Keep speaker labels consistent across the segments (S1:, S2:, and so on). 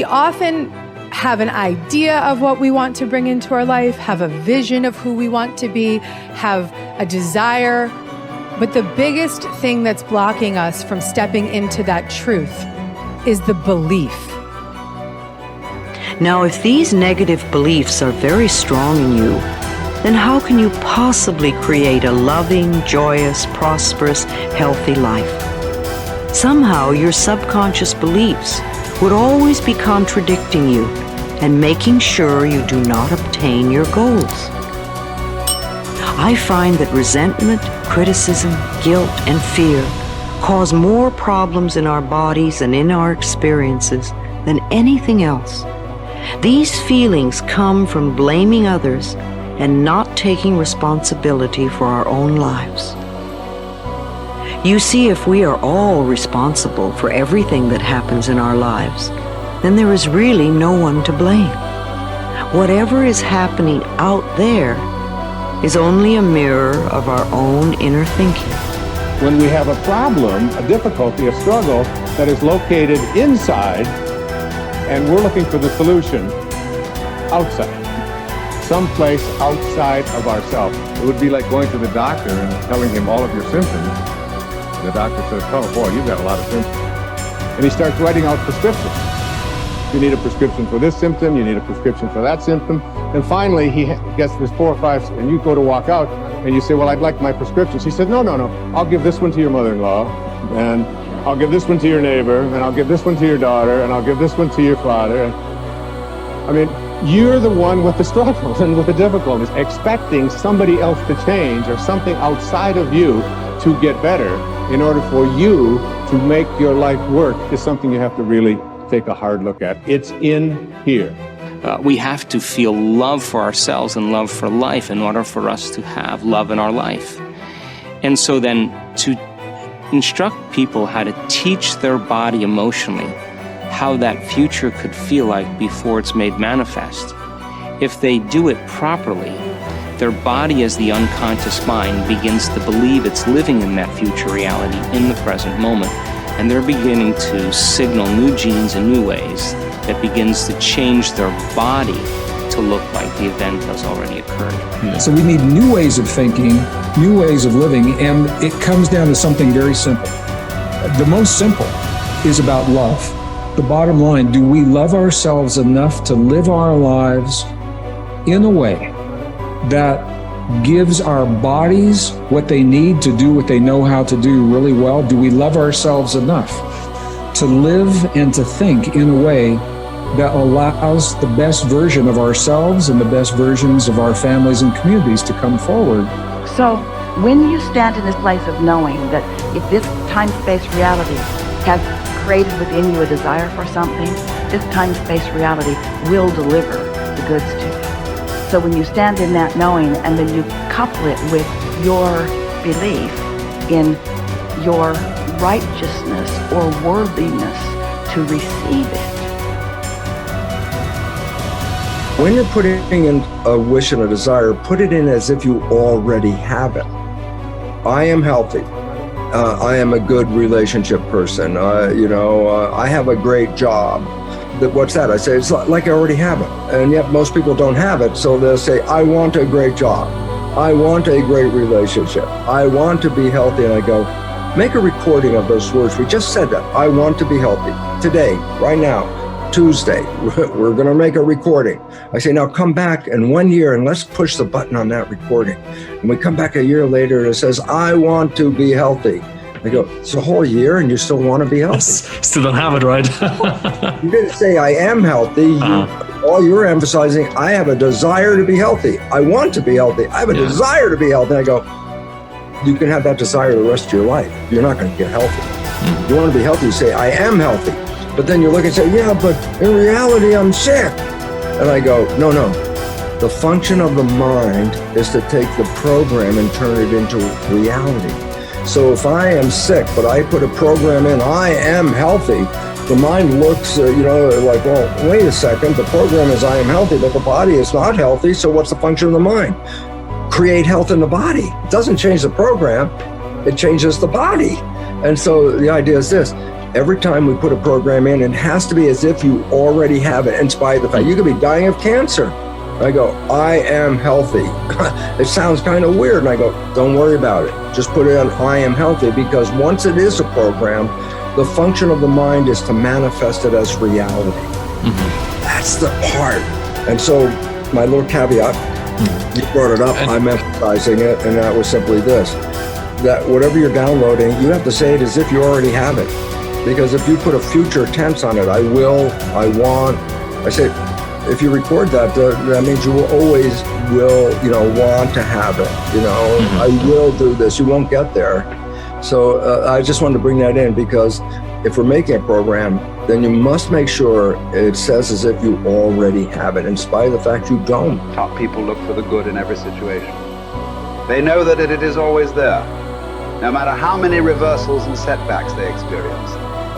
S1: We often have an idea of what we want to bring into our life, have a vision of who we want to be, have a desire. But the biggest thing that's blocking us from stepping into that truth is the belief.
S2: Now, if these negative beliefs are very strong in you, then how can you possibly create a loving, joyous, prosperous, healthy life? Somehow your subconscious beliefs would always be contradicting you and making sure you do not obtain your goals. I find that resentment, criticism, guilt, and fear cause more problems in our bodies and in our experiences than anything else. These feelings come from blaming others and not taking responsibility for our own lives. You see, if we are all responsible for everything that happens in our lives, then there is really no one to blame. Whatever is happening out there is only a mirror of our own inner thinking.
S3: When we have a problem, a difficulty, a struggle that is located inside, and we're looking for the solution outside, someplace outside of ourselves. It would be like going to the doctor and telling him all of your symptoms. The doctor says, oh boy, you've got a lot of symptoms. And he starts writing out prescriptions. You need a prescription for this symptom, you need a prescription for that symptom. And finally, he gets this 4 or 5, and you go to walk out, and you say, well, I'd like my prescriptions. He said, no, I'll give this one to your mother-in-law, and I'll give this one to your neighbor, and I'll give this one to your daughter, and I'll give this one to your father. I mean, you're the one with the struggles and with the difficulties, expecting somebody else to change or something outside of you to get better in order for you to make your life work is something you have to really take a hard look at. It's in here.
S4: We have to feel love for ourselves and love for life in order for us to have love in our life. And so then to instruct people how to teach their body emotionally how that future could feel like before it's made manifest. If they do it properly, their body as the unconscious mind begins to believe it's living in that future reality in the present moment. And they're beginning to signal new genes in new ways that begins to change their body to look like the event has already occurred.
S5: So we need new ways of thinking, new ways of living, and it comes down to something very simple. The most simple is about love. The bottom line, do we love ourselves enough to live our lives in a way that gives our bodies what they need to do what they know how to do really well? Do we love ourselves enough to live and to think in a way that allows the best version of ourselves and the best versions of our families and communities to come forward?
S6: So when you stand in this place of knowing that if this time-space reality has created within you a desire for something, this time-space reality will deliver the goods to you. So when you stand in that knowing and then you couple it with your belief in your righteousness or worthiness to receive it.
S7: When you're putting in a wish and a desire, put it in as if you already have it. I am healthy. I am a good relationship person. I have a great job. What's that? I say, it's like I already have it. And yet most people don't have it. So they'll say, I want a great job. I want a great relationship. I want to be healthy. And I go, make a recording of those words. We just said that. I want to be healthy. Today, right now, Tuesday, we're going to make a recording. I say, now come back in 1 year and let's push the button on that recording. And we come back a year later and it says, I want to be healthy. I go, it's a whole year and you still want to be healthy?
S8: Still don't have it, right?
S7: You didn't say I am healthy. All you're emphasizing, I have a desire to be healthy. I want to be healthy. I have a desire to be healthy. I go, you can have that desire the rest of your life. You're not going to get healthy. You want to be healthy, you say, I am healthy. But then you look and say, yeah, but in reality, I'm sick. And I go, no. The function of the mind is to take the program and turn it into reality. So if I am sick, but I put a program in, I am healthy, the mind looks, like, well, wait a second, the program is I am healthy, but the body is not healthy, so what's the function of the mind? Create health in the body. It doesn't change the program, it changes the body. And so the idea is this, every time we put a program in, it has to be as if you already have it, in spite of the fact you could be dying of cancer. I go, I am healthy. It sounds kind of weird. And I go, don't worry about it. Just put it on I am healthy, because once it is a program, the function of the mind is to manifest it as reality. That's the part. And so my little caveat, you brought it up, I'm emphasizing it, and that was simply this, that whatever you're downloading, you have to say it as if you already have it. Because if you put a future tense on it, I will, I want, I say, if you record that, that means you will always want to have it. I will do this. You won't get there. So I just wanted to bring that in, because if we're making a program, then you must make sure it says as if you already have it, in spite of the fact you don't.
S8: Top people look for the good in every situation. They know that it is always there. No matter how many reversals and setbacks they experience,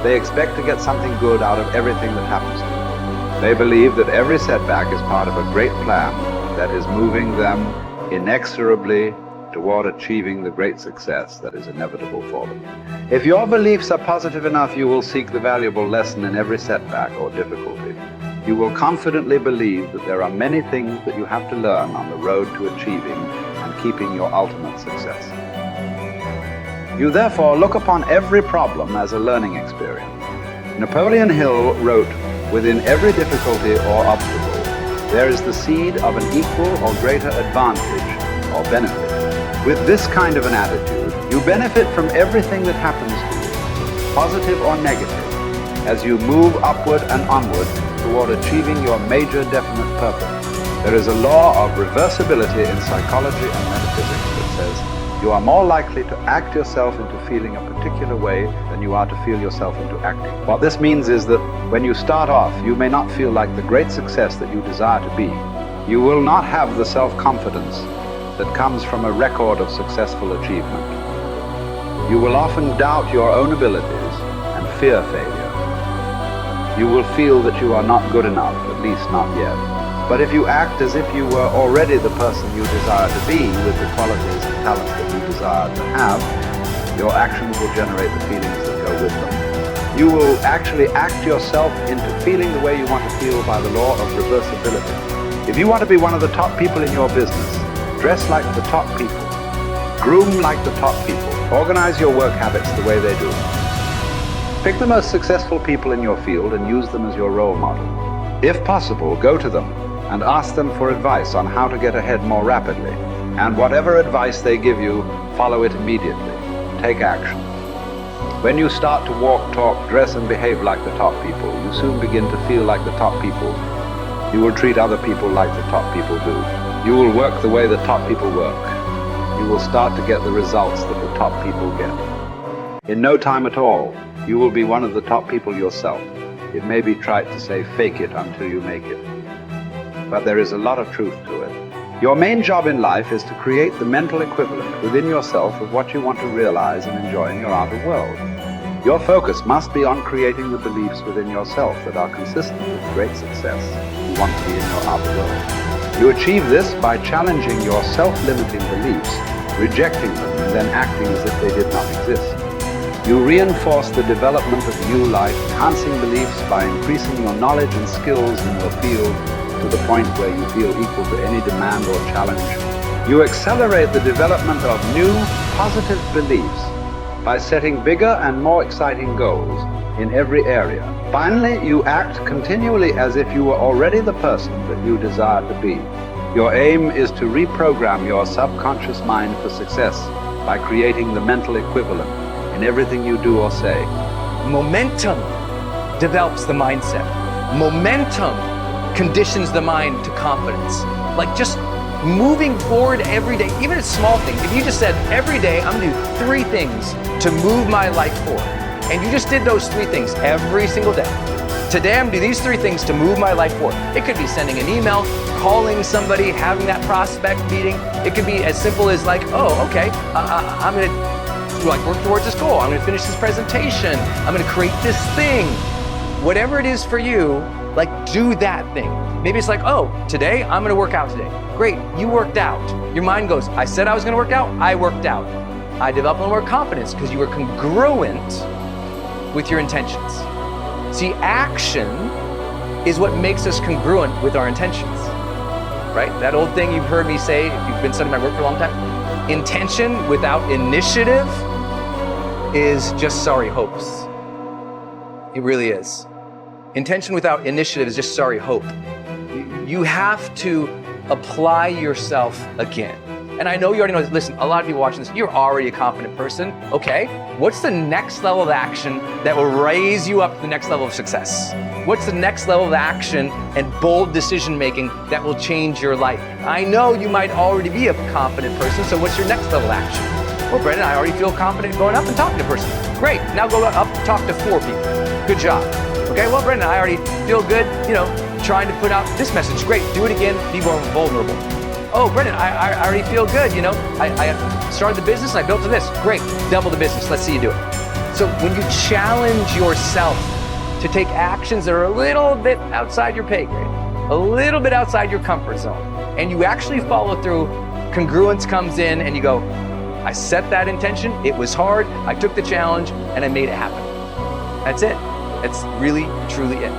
S8: they expect to get something good out of everything that happens to them. They believe that every setback is part of a great plan that is moving them inexorably toward achieving the great success that is inevitable for them. If your beliefs are positive enough, you will seek the valuable lesson in every setback or difficulty. You will confidently believe that there are many things that you have to learn on the road to achieving and keeping your ultimate success. You therefore look upon every problem as a learning experience. Napoleon Hill wrote, "Within every difficulty or obstacle, there is the seed of an equal or greater advantage or benefit." With this kind of an attitude, you benefit from everything that happens to you, positive or negative, as you move upward and onward toward achieving your major definite purpose. There is a law of reversibility in psychology and metaphysics that says you are more likely to act yourself into feeling a particular way than you are to feel yourself into acting. What this means is that when you start off, you may not feel like the great success that you desire to be. You will not have the self-confidence that comes from a record of successful achievement. You will often doubt your own abilities and fear failure. You will feel that you are not good enough, at least not yet. But if you act as if you were already the person you desire to be, with the qualities and talents that you desire to have, your actions will generate the feelings that go with them. You will actually act yourself into feeling the way you want to feel by the law of reversibility. If you want to be one of the top people in your business, dress like the top people. Groom like the top people. Organize your work habits the way they do. Pick the most successful people in your field and use them as your role model. If possible, go to them and ask them for advice on how to get ahead more rapidly. And whatever advice they give you, follow it immediately. Take action. When you start to walk, talk, dress, and behave like the top people, you soon begin to feel like the top people. You will treat other people like the top people do. You will work the way the top people work. You will start to get the results that the top people get. In no time at all, you will be one of the top people yourself. It may be trite to say fake it until you make it, but there is a lot of truth to it. Your main job in life is to create the mental equivalent within yourself of what you want to realize and enjoy in your outer world. Your focus must be on creating the beliefs within yourself that are consistent with great success you want to be in your outer world. You achieve this by challenging your self-limiting beliefs, rejecting them, and then acting as if they did not exist. You reinforce the development of new life, enhancing beliefs by increasing your knowledge and skills in your field to the point where you feel equal to any demand or challenge. You accelerate the development of new, positive beliefs by setting bigger and more exciting goals in every area. Finally, you act continually as if you were already the person that you desire to be. Your aim is to reprogram your subconscious mind for success by creating the mental equivalent in everything you do or say.
S9: Momentum develops the mindset. Momentum conditions the mind to confidence. Like just moving forward every day, even a small thing. If you just said, every day I'm gonna do 3 things to move my life forward, and you just did those 3 things every single day. Today I'm gonna do these 3 things to move my life forward. It could be sending an email, calling somebody, having that prospect meeting. It could be as simple as like, oh, okay, I'm gonna work towards this goal. I'm gonna finish this presentation. I'm gonna create this thing. Whatever it is for you, like do that thing. Maybe it's like, oh, today I'm gonna work out today. Great, you worked out. Your mind goes, I said I was gonna work out, I worked out. I developed more confidence because you were congruent with your intentions. See, action is what makes us congruent with our intentions, right? That old thing you've heard me say, if you've been studying my work for a long time, intention without initiative is just sorry hopes. It really is. Intention without initiative is just sorry hope. You have to apply yourself again. And I know you already know this. Listen, a lot of people watching this, you're already a confident person. Okay, what's the next level of action that will raise you up to the next level of success? What's the next level of action and bold decision making that will change your life? I know you might already be a confident person, so what's your next level of action? Well, Brendon, I already feel confident going up and talking to a person. Great, now go up and talk to 4 people. Good job. Okay, well, Brendon, I already feel good, trying to put out this message. Great, do it again, be more vulnerable. Oh, Brendon, I already feel good, I started the business and I built to this. Great, double the business, let's see you do it. So when you challenge yourself to take actions that are a little bit outside your pay grade, a little bit outside your comfort zone, and you actually follow through, congruence comes in and you go, I set that intention, it was hard, I took the challenge, and I made it happen. That's it. That's really, truly it.